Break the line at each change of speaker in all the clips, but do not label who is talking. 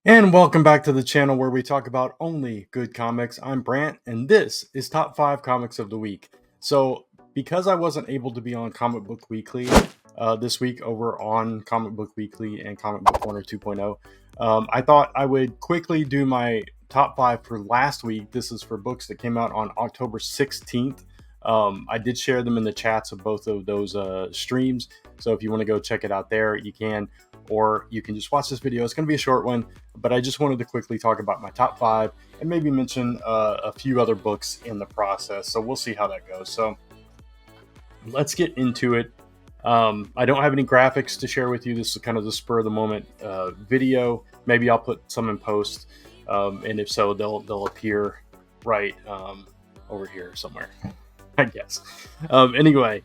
And welcome back to the channel where we talk about only good comics. I'm Brant, and this is Top 5 Comics of the Week. So, because I wasn't able to be on Comic Book Weekly this week over on Comic Book Weekly and Comic Book Corner 2.0, I thought I would quickly do my top 5 for last week. This is for books that came out on October 16th. I did share them in the chats of both of those streams. So, if you want to go check it out there, you can. Or you can just watch this video. It's going to be a short one, but I just wanted to quickly talk about my top 5 and maybe mention a few other books in the process. So we'll see how that goes. So let's get into it. I don't have any graphics to share with you. This is kind of the spur of the moment video. Maybe I'll put some in post, and if so, they'll appear right over here somewhere, I guess. Anyway.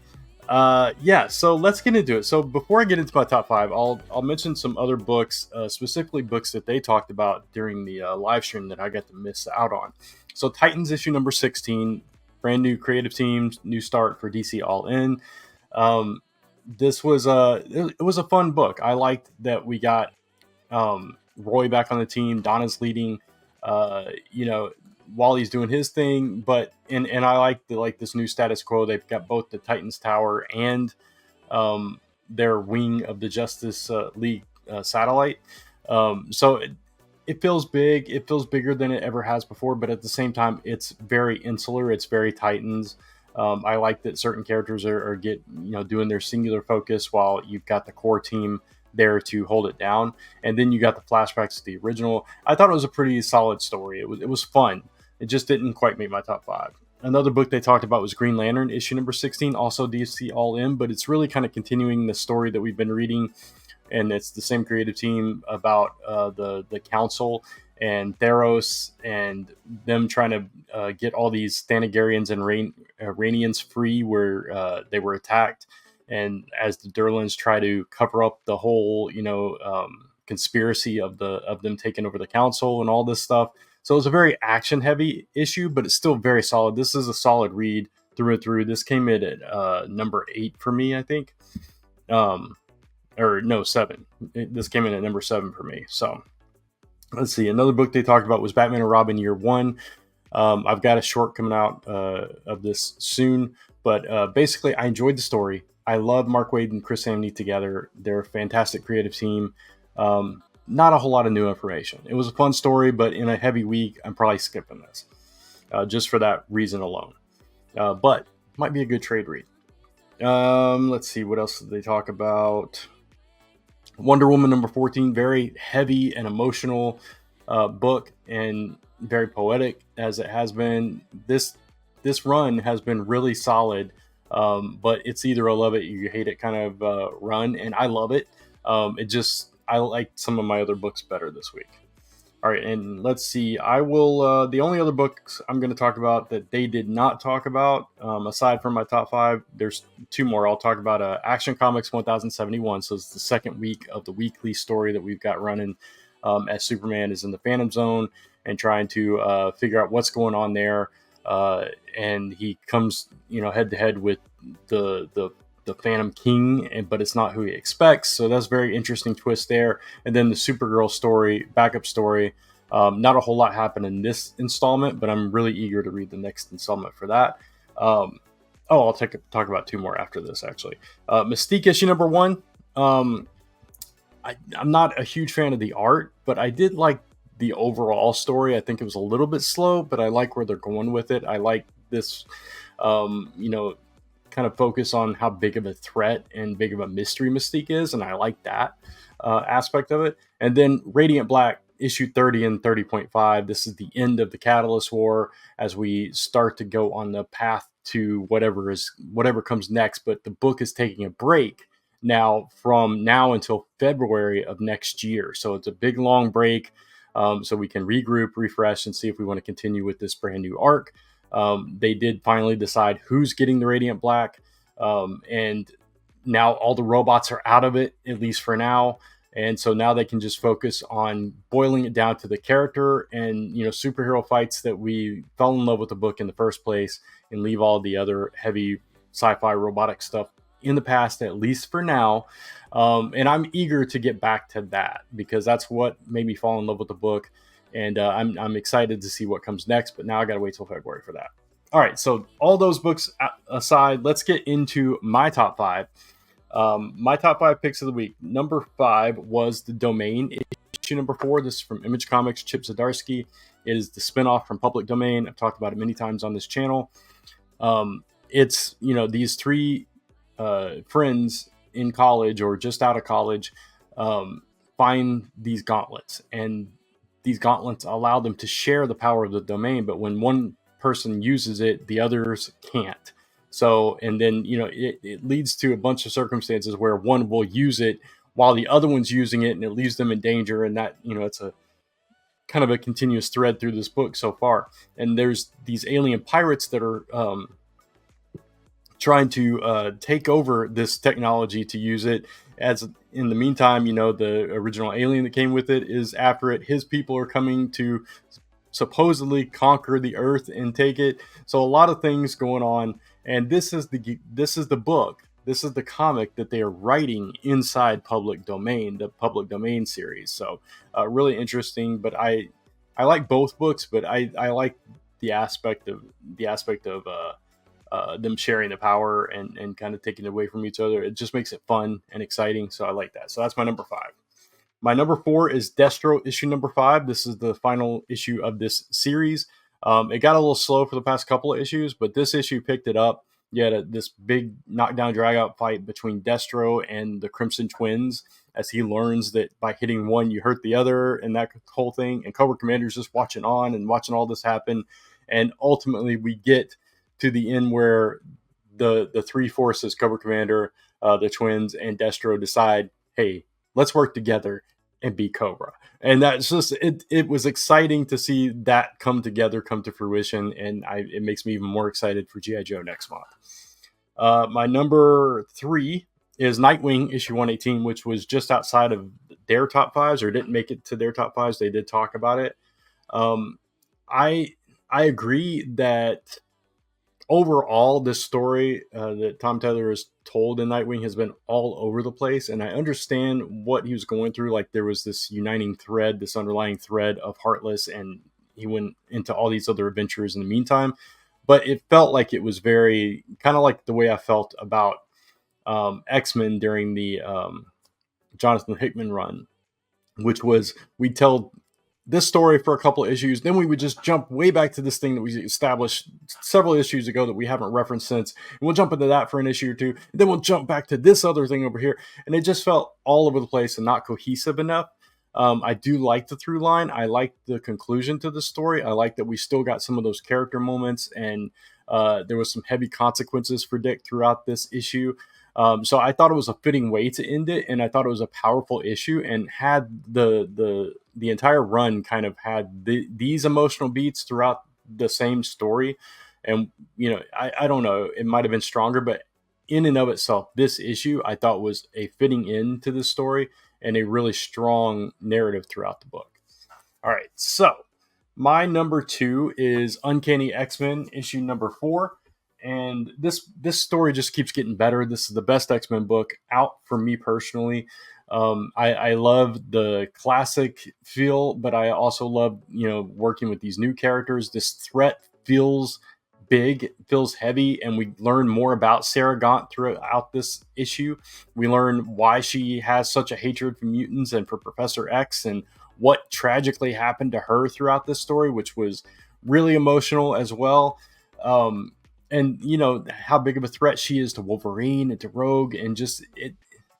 So let's get into it. So before I get into my top 5, I'll mention some other books, specifically books that they talked about during the live stream that I got to miss out on. So Titans issue number 16, brand new creative teams, new start for DC All In. This was it was a fun book. I liked that we got Roy back on the team. Donna's leading. While he's doing his thing, but and I like this new status quo. They've got both the Titans Tower and their wing of the Justice League satellite. So it feels big. It feels bigger than it ever has before, but at the same time, it's very insular. It's very Titans. I like that certain characters are doing their singular focus while you've got the core team there to hold it down, and then you got the flashbacks to the original. I thought it was a pretty solid story. It was fun. It just didn't quite make my top 5. Another book they talked about was Green Lantern, issue number 16, also DC All In, but it's really kind of continuing the story that we've been reading, and it's the same creative team about the Council and Theros and them trying to get all these Thanagarians and Rainians free where they were attacked, and as the Durlans try to cover up the whole conspiracy of them taking over the Council and all this stuff. So it was a very action heavy issue, but it's still very solid. This is a solid read through and through. This came in at number 8 for me, I think. 7. This came in at number 7 for me. So let's see. Another book they talked about was Batman and Robin Year 1. I've got a short coming out of this soon, but basically I enjoyed the story. I love Mark Waid and Chris Samney together. They're a fantastic creative team. Not a whole lot of new information. It was a fun story, but in a heavy week, I'm probably skipping this just for that reason alone. But might be a good trade read. Let's see, what else did they talk about? Wonder Woman number 14, very heavy and emotional book and very poetic as it has been. This run has been really solid, but it's either a love it or you hate it kind of run, and I love it. I like some of my other books better this week. All right, and let's see. I will. The only other books I'm going to talk about that they did not talk about, aside from my top 5, there's 2 more. I'll talk about Action Comics 1071. So it's the second week of the weekly story that we've got running as Superman is in the Phantom Zone and trying to figure out what's going on there. And he comes, head to head with the Phantom King, but it's not who he expects. So that's a very interesting twist there. And then the Supergirl story, backup story. Not a whole lot happened in this installment, but I'm really eager to read the next installment for that. I'll talk about 2 more after this, actually. Mystique issue number 1. I'm not a huge fan of the art, but I did like the overall story. I think it was a little bit slow, but I like where they're going with it. I like this, kind of focus on how big of a threat and big of a mystery Mystique is, and I like that aspect of it. And then Radiant Black issue 30 and 30.5. This is the end of the Catalyst War as we start to go on the path to whatever comes next. But the book is taking a break now from now until February of next year. So it's a big long break. So we can regroup, refresh, and see if we want to continue with this brand new arc. They did finally decide who's getting the Radiant Black, and now all the robots are out of it, at least for now. And so now they can just focus on boiling it down to the character and, superhero fights that we fell in love with the book in the first place, and leave all the other heavy sci-fi robotic stuff in the past, at least for now. And I'm eager to get back to that because that's what made me fall in love with the book. And I'm excited to see what comes next. But now I got to wait till February for that. All right, so all those books aside, let's get into my top five. My top five picks of the week. Number 5 was The Domain, issue number 4. This is from Image Comics, Chip Zdarsky. It is the spinoff from Public Domain. I've talked about it many times on this channel. It's, these 3 friends in college or just out of college find these gauntlets, and these gauntlets allow them to share the power of the domain, but when one person uses it, the others can't. So, and then, it leads to a bunch of circumstances where one will use it while the other one's using it, and it leaves them in danger. And that, it's a kind of a continuous thread through this book so far. And there's these alien pirates that are trying to take over this technology to use it. As in the meantime, the original alien that came with it is after it. His people are coming to supposedly conquer the earth and take it. So a lot of things going on. And this is the book. This is the comic that they are writing inside Public Domain, the Public Domain series. So really interesting. But I like both books, but I like the aspect of them sharing the power and kind of taking it away from each other. It just makes it fun and exciting. So I like that. So that's my number 5. My number 4 is Destro, issue number 5. This is the final issue of this series. It got a little slow for the past couple of issues, but this issue picked it up. You had this big knockdown, drag-out fight between Destro and the Crimson Twins as he learns that by hitting one, you hurt the other, and that whole thing. And Cobra Commander's just watching on and watching all this happen. And ultimately, we get to the end where the 3 forces, Cobra Commander, the Twins, and Destro, decide, hey, let's work together and be Cobra. And that's just, it was exciting to see that come together, come to fruition. And it makes me even more excited for G.I. Joe next month. My number 3 is Nightwing, issue 118, which was just outside of their top 5s, or didn't make it to their top 5s. They did talk about it. I agree that overall, this story that Tom Taylor has told in Nightwing has been all over the place, and I understand what he was going through. Like, there was this uniting thread, this underlying thread of Heartless, and he went into all these other adventures in the meantime. But it felt like it was very kind of like the way I felt about X-Men during the Jonathan Hickman run, which was we'd tell this story for a couple of issues, then we would just jump way back to this thing that we established several issues ago that we haven't referenced since, and we'll jump into that for an issue or two, and then we'll jump back to this other thing over here, and it just felt all over the place and not cohesive enough. I do like the through line. I like the conclusion to the story. I like that we still got some of those character moments, and there was some heavy consequences for Dick throughout this issue. So I thought it was a fitting way to end it, and I thought it was a powerful issue, and had the entire run kind of had these emotional beats throughout the same story. And, I don't know, it might have been stronger, but in and of itself, this issue I thought was a fitting end to the story and a really strong narrative throughout the book. All right, so my number 2 is Uncanny X-Men, issue number 4. And this story just keeps getting better. This is the best X-Men book out for me personally. I love the classic feel, but I also love, working with these new characters. This threat feels big, feels heavy, and we learn more about Sarah Gaunt throughout this issue. We learn why she has such a hatred for mutants and for Professor X, and what tragically happened to her throughout this story, which was really emotional as well. And how big of a threat she is to Wolverine and to Rogue, and just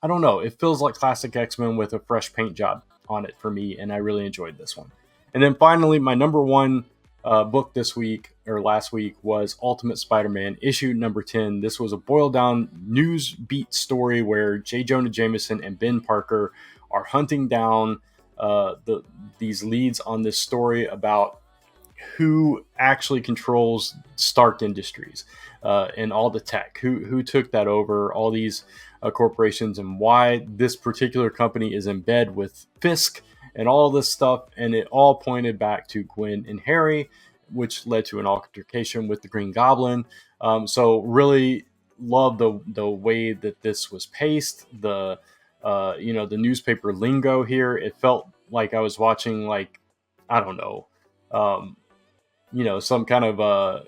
I don't know. It feels like classic X-Men with a fresh paint job on it for me, and I really enjoyed this one. And then finally, my number 1 book this week or last week was Ultimate Spider-Man, issue number 10. This was a boiled down news beat story where J. Jonah Jameson and Ben Parker are hunting down these leads on this story about who actually controls Stark Industries and all the tech, who took that over, all these corporations, and why this particular company is in bed with Fisk and all this stuff. And it all pointed back to Gwen and Harry, which led to an altercation with the Green Goblin. So really love the way that this was paced. The the newspaper lingo here. It felt like I was watching, like, I don't know, um, some kind of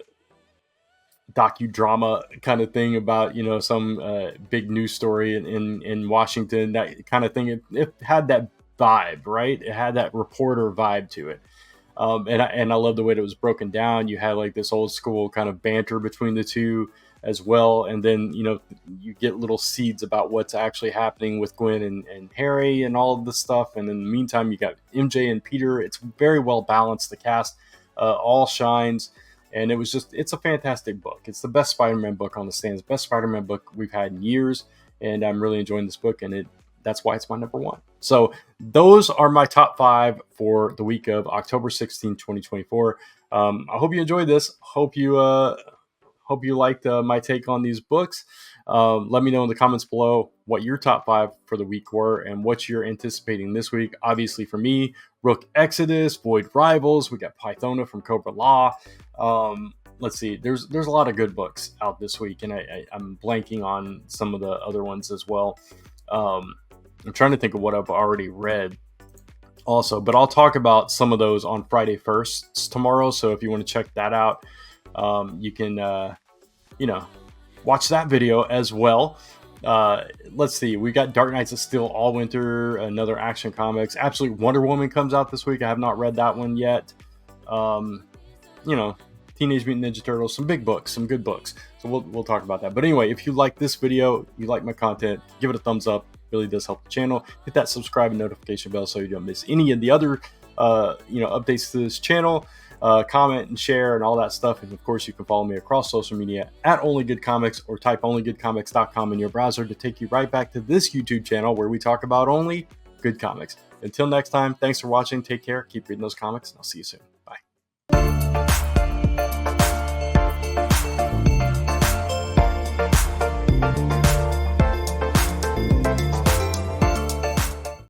docudrama kind of thing about some big news story in Washington, that kind of thing. It had that vibe, right? It had that reporter vibe to it. And I love the way that it was broken down. You had like this old school kind of banter between the two as well, and then you get little seeds about what's actually happening with Gwen and Harry and all of this stuff. And in the meantime, you got MJ and Peter. It's very well balanced. The cast all shines, and it's a fantastic book. It's the best Spider-Man book on the stands, best Spider-Man book we've had in years, and I'm really enjoying this book, and that's why it's my number one. So those are my top 5 for the week of October 16, 2024. I hope you enjoyed this. Hope you liked my take on these books. Let me know in the comments below what your top 5 for the week were and what you're anticipating this week. Obviously for me, Rook Exodus, Void Rivals, we got Pythona from Cobra Law. Let's see, there's a lot of good books out this week, and I'm blanking on some of the other ones as well. I'm trying to think of what I've already read also, but I'll talk about some of those on Friday 1st tomorrow. So if you want to check that out, you can, watch that video as well. Let's see, we got Dark Knights of Steel All Winter, another Action Comics. Absolute Wonder Woman comes out this week. I have not read that one yet. Teenage Mutant Ninja Turtles, some big books, some good books. So we'll talk about that. But anyway, if you like this video, you like my content, give it a thumbs up. Really does help the channel. Hit that subscribe and notification bell so you don't miss any of the other updates to this channel. Comment and share and all that stuff. And of course, you can follow me across social media at onlygoodcomics, or type onlygoodcomics.com in your browser to take you right back to this YouTube channel where we talk about only good comics. Until next time, thanks for watching. Take care. Keep reading those comics, and I'll see you soon.